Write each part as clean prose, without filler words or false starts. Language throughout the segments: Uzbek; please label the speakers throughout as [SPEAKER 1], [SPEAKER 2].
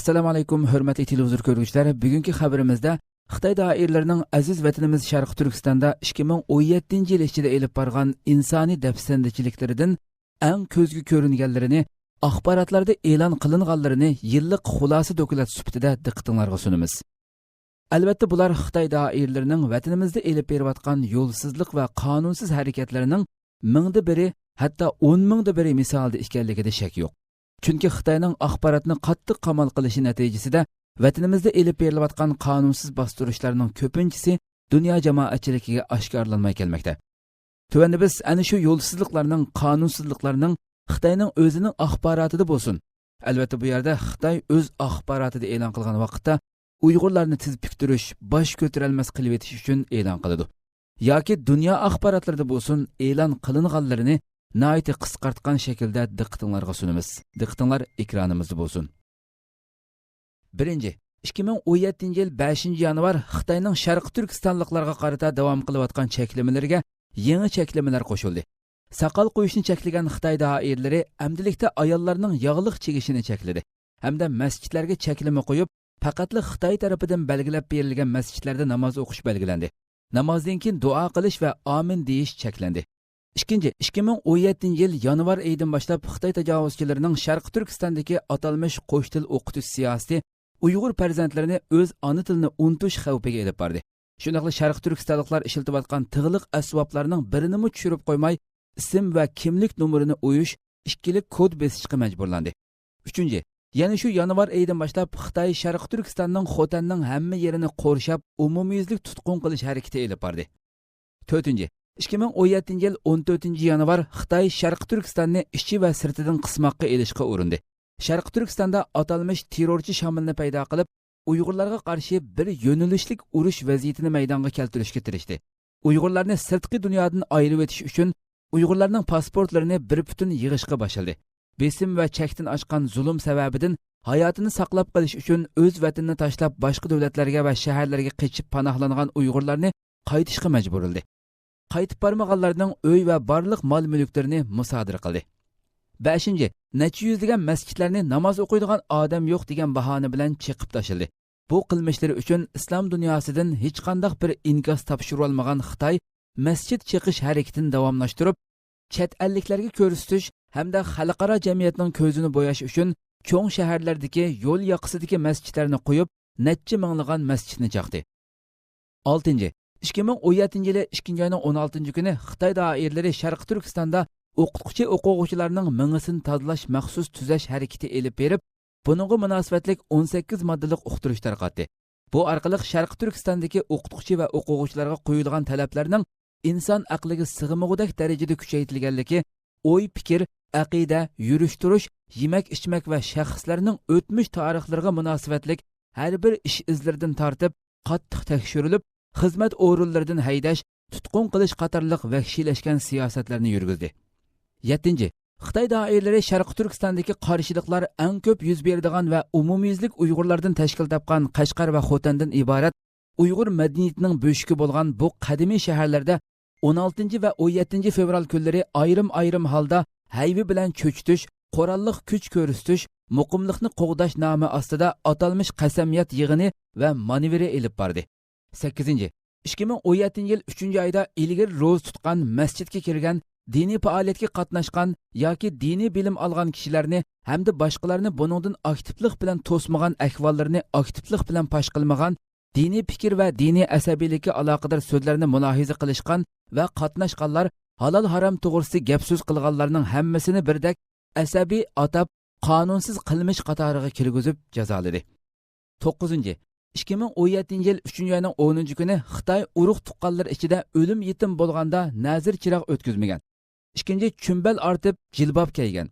[SPEAKER 1] Assalomu alaykum, hurmatli televizor ko'ruvchilar. Bugungi xabarimizda Xitoy doiralarining aziz vatanimiz Sharq Turkistonda 2017 yil ichida elib borgan insoniy dafsandichiliklaridan eng ko'zga ko'ringanlarini, axborotlarda e'lon qilinganlarini yillik xulosa dokument sifatida diqqatingizga sunamiz. Albatta bular Xitoy doiralarining vatanimizda elib berayotgan yo'lsizlik va qonunsiz harakatlarining mingda biri, hatto 10 mingda biri misolida ekanligida shak yo'q. Chunki Xitoyning axborotni qattiq qamal qilishi natijasida vatanimizda elib berilayotgan qonunsiz bostirishlarning ko'pinchisi dunyo jamoatchiligiga oshkorlanmay kelmoqda. Tuvanda biz ana shu yo'lsizliklarning, qonunsizliklarning Xitoyning o'zining axborotida bo'lsin. Albatta bu yerda Xitoy o'z axborotida e'lon qilgan vaqtda Uyg'urlarni tiz buktirish, bosh ko'tarolmas qilib etish uchun e'lon qiladi. Yoki dunyo axborotlarida bo'lsin, e'lon qilinganlarini nayt qisqartgan shaklda diqqatingizga sunamiz. Diqqatinglar ekranimizda bo'lsin. 1. 2017 yil 5 yanvar Xitoyning Sharq Turkistonliklarga qarata davom qilayotgan cheklamalarga yangi cheklamalar qo'shildi. Saqal qo'yishni cheklagan Xitoy doiralari amdilikda ayollarning yog'liq chegishini chekladi. Hamda masjidlarga cheklama qo'yib, faqatli Xitoy tarafidan belgilab berilgan masjidlarda namoz o'qish belgilandi. Namozdan keyin duo qilish va amin deyish cheklandi. 2017 yil yanvar oyidan boshlab Xitoy tajovuzchilarining Sharq Turkistondagi atalmish qo'sh til o'qitish siyosati Uyg'ur farzandlarini o'z ona tilini unutish xavfiga elib bordi. Shundaqla Sharq Turkistonliklar ishlatayotgan tig'liq asboblarning birini tushirib qo'ymay, ism va kimlik nomerini o'yish, ikkilik kod besishga majburlandi. 3. Yana shu yanvar oyidan boshlab Xitoy Sharq Turkistonning Xotanning hamma yerini qorshab, umumyuzlik tutqun qilish harakati elib bordi. 4. 2017 yil 14 yanvar Xitoy Sharq Turkistonni ichi va sirtidan qismoqqa elishga urindi. Sharq Turkistonda atalmish terrorchi shamilni paydo qilib, Uyg'urlarga qarshi bir yo'nalishlik urush vaziyatini maydonga keltirishga tirishdi. Uyg'urlarni sirtqi dunyodan ayirib etish uchun Uyg'urlarning pasportlarini bir butun yig'ishga boshladi. Besim va chekdan oshgan zulm sababidan hayotini saqlab qolish uchun o'z vatanini tashlab boshqa davlatlarga va shaharlarga qochib panohlangan Uyg'urlarni qaytishga majbur bo'ldi. Qaytib bormaganlarning uy va barliq mol-mulklarini musodara qildi. 5. Necha yuzlagan masjidlarni namoz o'qiydigan odam yo'q degan bahona bilan chiqib tashildi. Bu qilmishlari uchun islom dunyosidan hech qanday bir inkos topshirib olmagan Xitoy masjid chiqish harakatini davomlashtirib, chet elliklarga ko'rsatish hamda xalqaro jamiyatning ko'zini bo'yash uchun cho'ng shaharlardagi yo'l yoqasidagi masjidlarni qo'yib, necha minglagan masjidni chaqdi. 6. 2017 yili 2-16 kuni Xitoy doiralari Sharq Turkistonda o'quvchi-o'quvchilarning mingisini tozalash maxsus tuzash harakati elib berib, buningga munosabatlik 18 moddalik uqtirish tarqatdi. Bu orqali Sharq Turkistondagi o'qituvchi va o'quvchilarga qo'yilgan talablarning inson aqliga sig'mag'udek darajada kuchaytirilganligi, o'y, fikr, aqida, yurish-turish, yemak-ichmak va shaxslarning o'tmish tarixlariga munosabatlik har bir ish izlaridan tortib, qattiq tekshirilib, xizmat o'rinlaridan haydash, tutqun qilish qatorliq vahshiylashgan siyosatlarni yurgizdi. 7. Xitoy doiralari Sharq Turkistondagi qarshiliklar eng ko'p yuz beradigan va umumyuzlik Uyg'urlardan tashkil topgan Qashqar va Xotandan iborat Uyg'ur madaniyatining bo'shigi bo'lgan bu qadimiy shaharlarda 16 va 17 fevral kunlari ayrim holda hayvi bilan cho'chitish, qurolliq kuch ko'rsatish, muqimlikni qo'g'dash nomi ostida atalmish qasamyat yig'ini va manevri elib bordi. 8. 2017 yil 3-oyda ilgari ro'z tutgan masjidga kirgan, diniy faoliyatga qatnashgan yoki diniy bilim olgan kishilarni hamda boshqalarni buningdan aktivlik bilan to'smagan ahvollarni aktivlik bilan pash qilmagan, diniy fikr va diniy asabiylikka aloqador so'zlarni mulohiza qilishgan va qatnashganlar halol harom to'g'risida gap so'z qilganlarning hammasini birdek asabiy atab qonunsiz qilmish qatoriga kirgizib jazoladi. 9. 2017 yil 3-oyning 10 kuni Xitoy urug' tuqqanlar ichida o'lim yetim bo'lganda nazir chiroq o'tkazmagan. 2. Chumbal ortib jilbob kiygan.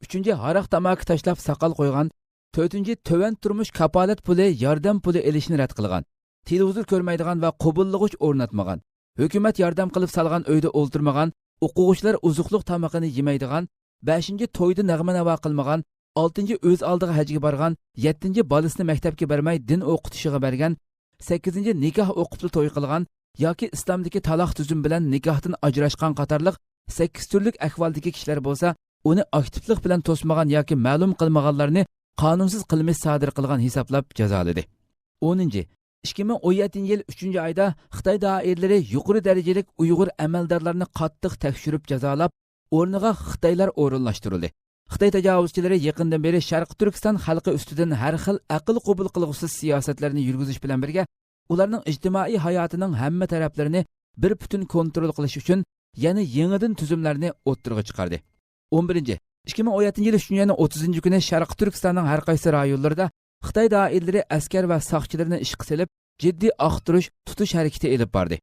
[SPEAKER 1] 3. Haraq tamaki tashlab saqal qo'ygan. 4. Tovan turmush kapolat puli, yordam puli elishni rad qilgan. Televizor ko'rmaydigan va qo'bullig'ich o'rnatmagan. Hukumat yordam qilib salgan uyda o'ltirmagan, o'quvchilar uzuqliq tamog'ini yemaydigan. 5. To'yda nag'ma-navo qilmagan. 6. o'z oldiga hajga borgan. 7. bolasini maktabga bermay din o'qitishiga bergan. 8. nikoh o'qib to'y qilgan yoki islomdagi taloq tuzum bilan nikohdan ajrashgan qatorliq 8 turlik ahvoldagi kishilar bo'lsa, uni aktivlik bilan to'smagan yoki ma'lum qilmaganlarni qonunsiz qilmish sodir qilgan hisoblab jazoladi. 10. 2017 yil 3 oyda Xitoy doiralari yuqori darajalik Uyg'ur amaldorlarini qattiq tekshirib jazolab, o'rniga Xitoylar o'rinlashtirildi. Xitoy tajovuzchilari yaqindan beri Sharq Turkiston xalqi ustidan har xil aql qabul qilg'usiz siyosatlarni yurgizish bilan birga, ularning ijtimoiy hayotining hamma taraflarini bir butun kontrol qilish uchun yana yangidan tuzumlarni o'ttirg'a chiqardi. 11. 2017 yil 30 kuni Sharq Turkistonning har qaysi rayonlarida Xitoy doiralari askar va soqchilarni ishga solib, jiddiy aqtirish, tutish harakati elib bordi.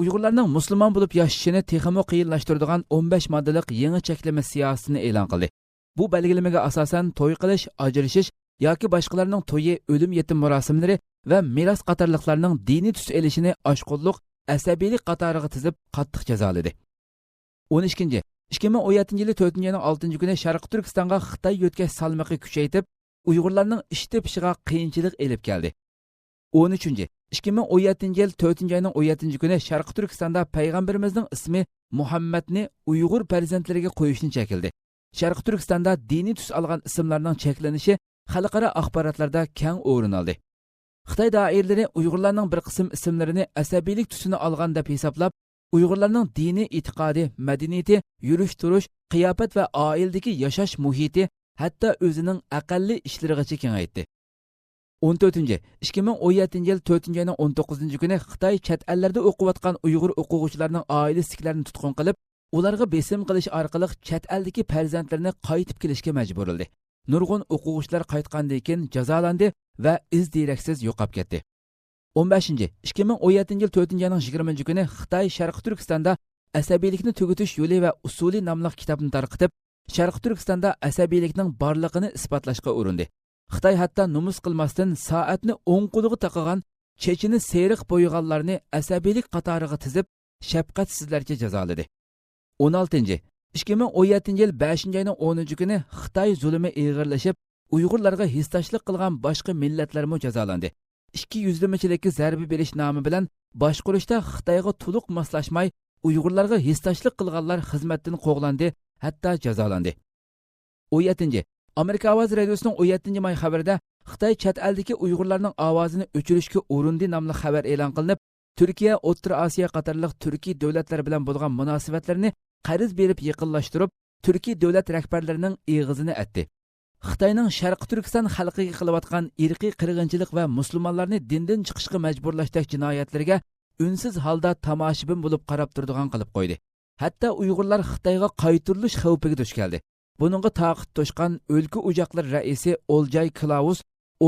[SPEAKER 1] Uyg'urlarning musulmon bo'lib yashashini texmo qiyinlashtiradigan 15 moddalik yangi cheklama siyosatini e'lon qildi. Bu belgilamaga asosan to'y qilish, ajrashish yoki boshqalarning to'yi, o'lim yetim marosimlari va meros qatorliqlarning diniy tus elishini oshqo'llik, asabiylik qatoriga tizib qattiq jazoladi. 12. 2017 yili 4-6 kuni Sharq Turkistonga Xitoy yo'tkash salmoqi kuchaytirib, Uyg'urlarning ish tepishiga qiyinchilik elib keldi. 13. 2017 yil 4-17 kuni Sharq Turkistonda payg'ambarimizning ismi Muhammadni Uyg'ur farzandlariga qo'yishni chekildi. Sharq Turkistonda diniy tus olgan ismlarning cheklanishi xalqaro axborotlarda keng o'rin oldi. Xitoy doiralari Uyg'urlarning bir qism ismlarini asabiylik tusini olgan deb hisoblab, Uyg'urlarning diniy e'tiqodi, madaniyati, yurish-turish, qiyofat va oiladagi yashash muhiti hatto o'zining aqalli ishlarigacha kengaytdi. 14. 2017 yil 4-19 kuni Xitoy chet ellarda o'qiyotgan Uyg'ur o'quvchilarning oilasiklarini tutqun qilib, ularga besim qilish orqali chet eldagi farzandlarini qaytib kelishga majburladi. Nurg'un o'quvchilar qaytgandan keyin jazolandi va iz deraksiz yo'qolib ketdi. 15. 2017 yil 4-20 kuni Xitoy Sharq Turkistonda asabiylikni tugutish yo'li va usuli nomli kitobni tarqitib, Sharq Turkistonda asabiylikning borlig'ini isbotlashga urindi. Xitoy hatto numus qilmasdan soatni o'ng qo'liga taqagan, chechini seriq bo'yganlarni asabiylik qatoriga tizib, shafqatsizlarcha jazoladi. 16. 2017 yil 5-10 kuni Xitoy zulmi ig'irlashib, Uyg'urlarga hissdoshlik qilgan boshqa millatlarmo jazolandi. Ikki yuzlamachilikka zarba berish nomi bilan boshqurishda Xitoyga to'liq moslashmay, Uyg'urlarga hissdoshlik qilganlar xizmatdan qo'g'landi, hatto jazolandi. 17. Amerika ovoz radiosining 17 may xabarida Xitoy chet eldagi Uyg'urlarning ovozini o'chirishga urindi nomli xabar e'lon qilinib, Turkiya, O'rta Osiyo qatorliq turkiy davlatlar bilan bo'lgan munosabatlarni qarz berib yaqinlashtirib, turkiy davlat rahbarlarining eg'izini atdi. Xitoyning Sharq Turkiston xalqiga qilayotgan irqiy qirg'inchilik va musulmonlarni dindan chiqishga majburlashdek jinoyatlarga unsiz holda tomoshabin bo'lib qarab turadigan qilib qo'ydi. Hatto Uyg'urlar Xitoyga qaytirilish xavfiga duch keldi. Buningga taqib to'shqan o'lka ujoqlar raisi Oljay Klaus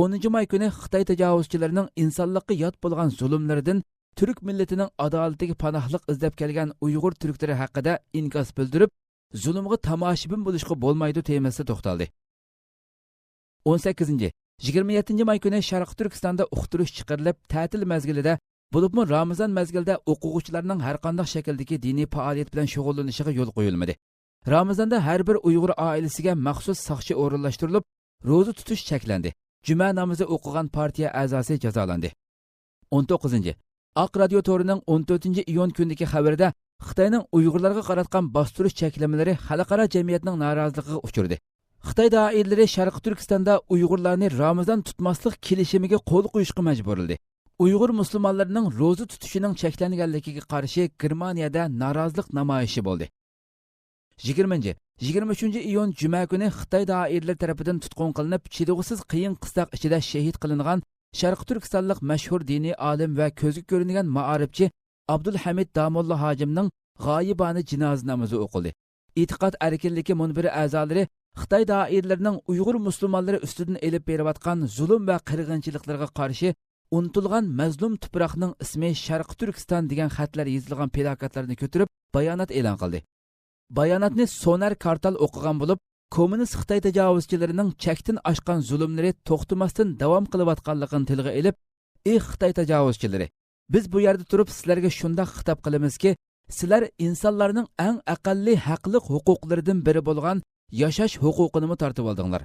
[SPEAKER 1] 10 may kuni Xitoy tajovuzchilarining insonlikqa yot bo'lgan zulmlaridan Türk milletining adolatiga panohlik izlab kelgan Uyg'ur turklari haqida inkos bildirib, zulmga tomoshabin bo'lishga bo'lmaydi temasida to'xtaldi. 18. 27 may kuni Sharq Turkistonda uqtirish chiqarilib, ta'til mezgilida, bo'libmi Ramazon mezgilida o'quvchilarning har qanday shakldagi diniy faoliyat bilan shug'ullanishiga yo'l qo'yilmadi. Ramazonda har bir Uyg'ur oilasiga maxsus soqchi o'rinlashtirilib, ro'za tutish cheklandi. Juma namozi o'qigan partiya a'zosi jazolandi. 19. Oq radio to'rining 14-iyun kunidagi xabarida Xitoyning Uyg'urlarga qaratgan bostirish cheklamalari xalqaro jamiyatning noroziligiga uchirdi. Xitoy doiralari Sharq Turkistonda Uyg'urlarni Ramazon tutmaslik kelishimiga qo'l qo'yishga majburladi. Uyg'ur musulmonlarining ro'za tutishining cheklanganligiga qarshi Germaniyada norozilik namoyishi bo'ldi. 20. 23-iyun juma kuni Xitoy doiralari tomonidan tutqun qilinib, chidog'siz qiyin qistoq ichida shahid qilingan Sharq Turkistonlik mashhur diniy olim va ko'zga ko'ringan ma'arifchi Abdulhamid Damulla hojimning g'oyibona jinoza namozi o'qildi. E'tiqod erkinligi munbiri a'zolari Xitoy doiralarining Uyg'ur musulmonlari ustidan elib berayotgan zulm va qirg'inchiliklarga qarshi unutilgan mazlum tuproqning ismi Sharq Turkiston degan xatlar yozilgan plakatlarni ko'tarib bayonot e'lon qildi. Bayonotni Sonar Kartal o'qigan bo'lib, kommunist Xitoy tajovuzchilarining chekdan oshgan zulmlari to'xtamasdan davom qilayotganligini tilga olib, "Ey Xitoy tajovuzchilari, biz bu yerda turib sizlarga shunday xitob qilamizki, sizlar insonlarning eng aqalli haqliq huquqlaridan biri bo'lgan yashash huquqini tortib oldinglar.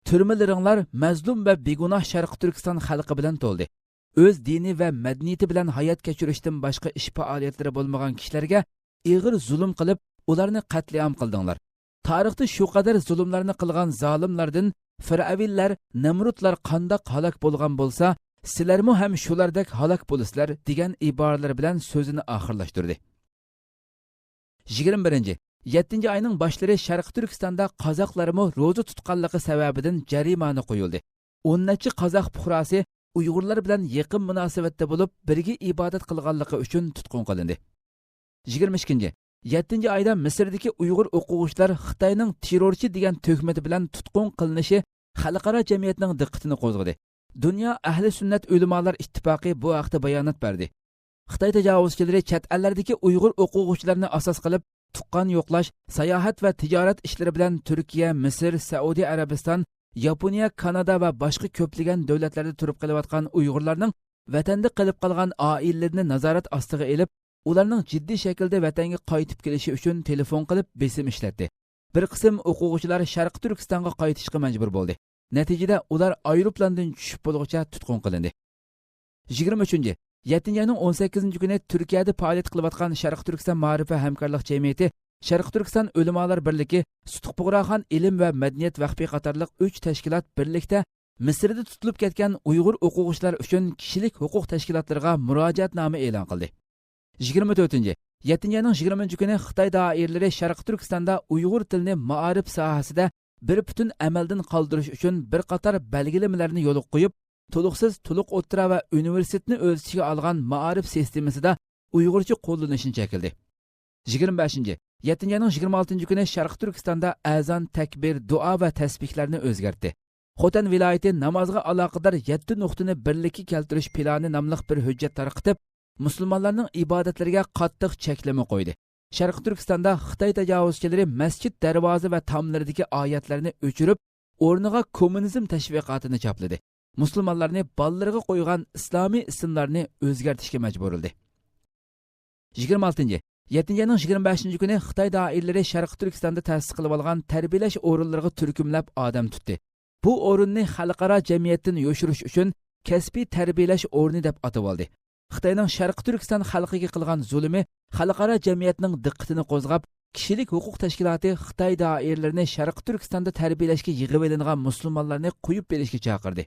[SPEAKER 1] Turmalaringlar mazlum va begunoh Sharq Turkiston xalqi bilan to'ldi. O'z dini va madaniyati bilan hayot kechirishdan boshqa ish faoliyatlari bo'lmagan kishilarga ig'ir zulm qilib, ularni qatliam qildinglar. Tarixda shu qadar zulmlarni qilgan zolimlardan Firaviller, Namrudlar qandaq halak bo'lgan bo'lsa, sizlarmi ham shulardek halak bo'lasizlar degan iboralar bilan so'zini oxirlashtirdi. 21. 7 ayning boshlari Sharq Turkistonda qozoqlarmi ro'za tutganligi sababidan jarimani qo'yildi. 10 necha qozoq fuqarosi Uyg'urlar bilan yaqin munosabatda bo'lib, birga ibodat qilganligi uchun tutqun qilindi. 22. 7 ayda Misrdagi Uyg'ur o'quvchilar Xitoyning terrorchi degan tuhmati bilan tutqun qilinishi xalqaro jamiyatning diqqatini qo'zg'adi. Dunyo ahli sunnat ulamolar ittifoqi bu haqda bayonot berdi. Xitoy tajovuzchilari chet ellardagi Uyg'ur o'quvchilarni asos qilib, tuqqan yo'qlash, sayohat va tijorat ishlari bilan Turkiya, Misr, Saudiya Arabiston, Yaponiya, Kanada va boshqa ko'plagan davlatlarda turib qilayotgan Uyg'urlarning vatanda qilib qolgan oilalarini nazorat ostiga elib, ularning jiddiy shaklda vatanga qaytib kelishi uchun telefon qilib besim ishlatdi. Bir qism o'quvchilar Sharq Turkistonga qaytishga majbur bo'ldi. Natijada ular aeroplandan tushib bo'lguncha tutqun qilindi. 23. 7 ayning 18 kuni Turkiyada faoliyat qilayotgan Sharq Turkiston ma'rifa hamkorlik jamiyati, Sharq Turkiston ulamolar birligi, Sutuq Bug'roxon ilm va madaniyat vaqfi qatorliq 3 tashkilot birlikda Misrda tutilib ketgan Uyg'ur o'quvchilar uchun kishilik huquq tashkilotlariga murojaatnoma e'lon qildi. 24. 7 ayning 20 kuni Xitoy doiralari Sharq Turkistonda Uyg'ur tilini ma'arif sohasida bir butun amaldan qoldirish uchun bir qator belgilamalarni yo'l qo'yib, to'liqsiz to'liq o'ttira va universitetni o'z ichiga olgan ma'arif sistemasida Uyg'urcha qo'llanishni chekildi. 25. 7 ayning 26 kuni Sharq Turkistonda azon, takbir, duo va tasbihlarni o'zgartdi. Xotan viloyati namozga aloqador 7 nuqtani birlikka keltirish plani nomli bir hujjat tarqatib, musulmonlarning ibodatlariga qattiq cheklama qo'ydi. Sharq Turkistonda Xitoy tajovuzchilari masjid darvoza va tomlaridagi oyatlarni o'chirib, o'rniga kommunizm tashviqotini chopladi. Musulmonlarni ballarga qo'ygan islomiy ismlarni o'zgartirishga majburladi. 26. 7 ayning 25 kuni Xitoy doiralari Sharq Turkistonda ta'sis qilib olgan tarbiyalash o'rinlariga turkumlab odam tutdi. Bu o'rinni xalqaro jamiyatdan yo'shirish uchun kasbiy tarbiyalash o'rni deb atab oldi. Xitoyning Sharq Turkiston xalqiga qilgan zulmi xalqaro jamiyatning diqqatini qo'zg'ab, kishilik huquq tashkiloti Xitoy doiralarini Sharq Turkistonda tarbiyalashga yig'ib olingan musulmonlarni qo'yib berishga chaqirdi.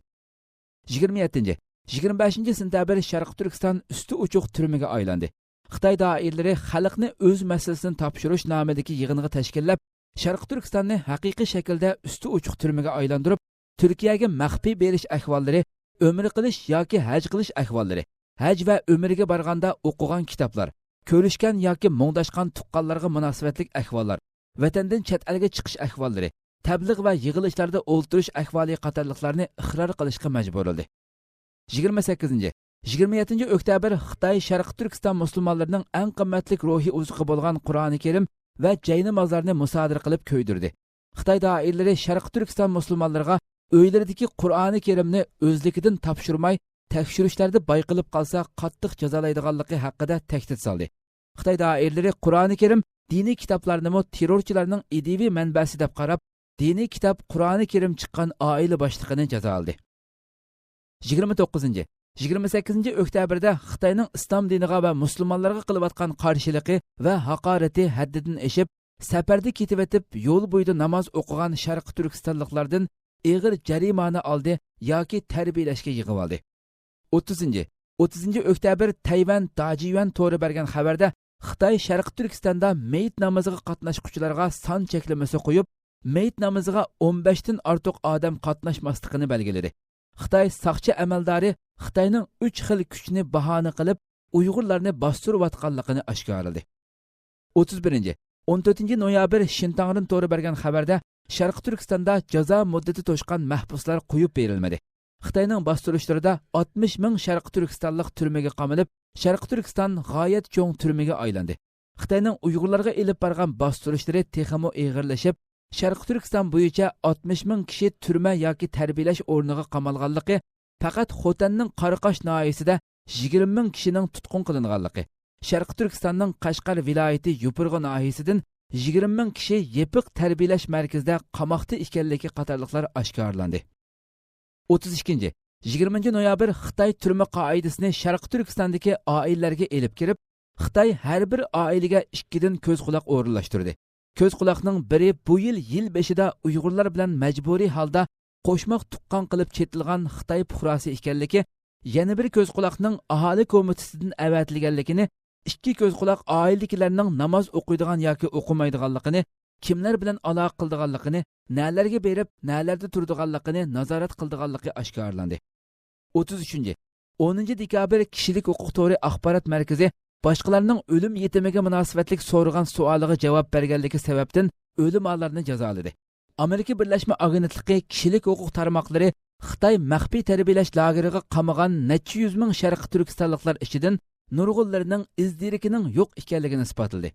[SPEAKER 1] 27. 25 sentabr Sharq Turkiston usti uchuq turmaga aylandi. Xitoy doiralari xalqni o'z masalasini topshirish nomidagi yig'inga tashkillab, Sharq Turkistonni haqiqiy shaklda usti uchuq turmaga aylantirib, Turkiyaga maxfiy berish ahvollari, umr qilish yoki haj qilish ahvollari, haj va umrga borganda o'qigan kitoblar, ko'rishgan yoki mungdashgan tuqqanlarga munosabatlik ahvollar, vatandan chet elga chiqish ahvollari, tabliğ va yig'ilishlarda o'ltirish ahvoli qatorliqlarni iqror qilishga majbur bo'ldi. 28. 27 oktyabr Xitoy Sharq Turkiston musulmonlarining eng qimmatli ruhiy uzuqi bo'lgan Qur'oni Karim va jayni mozorni musodara qilib ko'ydirdi. Xitoy doiralari Sharq Turkiston musulmonlariga uylaridagi Qur'oni Karimni o'zligidan topshirmay, tekshirishlarda bayqilib qolsa qattiq jazolaydiganligi haqida tahdid soldi. Xitoy doiralari Qur'oni Karim diniy kitoblarni terrorchilarning ideviy manbasi deb qarab, diniy kitob Qur'oni Karim chiqqan oila boshlig'ini jazo oldi. 29. 28 oktyabrda Xitoyning islom diniga va musulmonlarga qilayotgan qarshiligi va haqorati haddidan eshib, safarda ketib o'tib, yo'l bo'yida namoz o'qigan Sharq Turkistonliklardan ig'ir jarimani oldi yoki tarbiyalashga yig'ib oldi. 30 oktyabr Tayvan Dajiyuan to'ri bergan xabarda Xitoy Sharq Turkistonda meyit namoziga qatnashuvchilarga son cheklamasi qo'yib, meyit namoziga 15 dan ortiq odam qatnashmasligini belgiladi. Xitoy soqchi amaldori Xitoyning 3 xil kuchni bahona qilib, Uyg'urlarni bostirayotganligini oshkorladi. 31. 14 noyabr Shintangdan to'ri bergan xabarda Sharq Turkistonda jazo muddati to'shqan mahbuslar qo'yib berilmadi. Xitoyning bostirishlarida 60 ming Sharq Turkistonlik turmaga qamalib, Sharq Turkiston g'oyat cho'ng turmaga aylandi. Xitoyning Uyg'urlarga elib borgan bostirishlari texmo eg'irlashib, Sharq Turkiston bo'yicha 60 ming kishi turma yoki tarbiyalash o'rniga qamalganligi, faqat Xotanning Qaraqosh noyasida 20 ming kishining tutqun qilinganligi, Sharq Turkistonning Qashqar viloyati Yupurg'a noyasidan 20 ming kishi yepiq tarbiyalash markazida qamoqda ekanligi qatorliqlar oshkorlandi. 32. 20 noyabr Xitoy turma qoidasini Sharq Turkistondagi oilalarga elib kirib, Xitoy har bir oilaga 2 dan ko'z quloq o'rinlashtirdi. Ko'z quloqning biri bu yil beshida Uyg'urlar bilan majburiy holda qo'shmoq tuqqan qilib chetilgan Xitoy fuqarosi ekanligi, yana bir ko'z quloqning aholi komitetidan avatilganligini, ikki ko'z quloq oiladagilarning namoz o'qiydigan yoki o'qimaydiganligini, kimlar bilan aloqa qildiganligini, nalarga berib, nalarda turdiganligini nazorat qildiganligi oshkorlandi. 33. 10 dekabr kishilik huquq to'ri axborot markazi boshqalarning o'lim yetimiga munosabatlik so'ragan savoliga javob berganligi sababdan o'limlarni jazoladi. Amerika Birlashma Agentligi kishilik huquq tarmoqlari Xitoy maxfiy tarbiyalash lageriga qamagan necha yuz ming sharqi turkistonliklar ichidan nurg'unlarning izdirikining yo'q ekanligini isbotladi.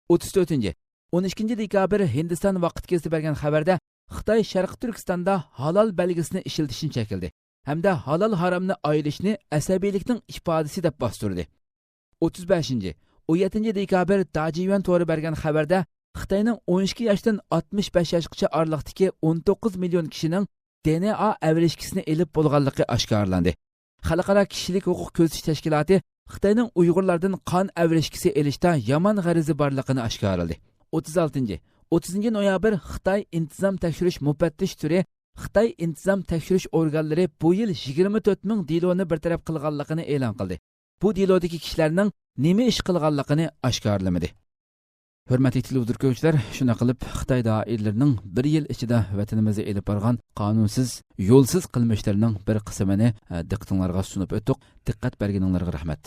[SPEAKER 1] 34. 12 dekabr Hindiston vaqt kezdi bergan xabarda Xitoy Sharqi Turkistonda halol belgisini ishlatishni chekildi hamda halol haromni oylashni asabiylikning ifodasi deb bostirdi. 35. 17 dekabr Dajiyan to'g'ri bergan xabarda Xitoyning 12 yoshdan 65 yoshgacha oraliqdagi 19 million kishining DNA avrishkisini elib bo'lganligi oshkorlandi. Xalqaro kishilik huquq ko'zitish tashkiloti Xitoyning Uyg'urlardan qon avrishkisi elishda yomon g'arizi borligini oshkorladi. 36. 30 noyabr Xitoy intizom tekshirish mufattish turi Xitoy intizom tekshirish organlari bu yil 24 ming deloni bartaraf qilganligini e'lon qildi. Bu delodagi kishilarning nima ish qilganligini oshkorlamadi. Hurmatli televizor ko'ruvchilar, shuna qilib Xitoy doiralarining 1 yil ichida vatanimizga elib borgan qonunsiz, yo'lsiz qilmishlarining bir qismini diqqatingizga sunib o'tdik. Diqqat berganingizga rahmat.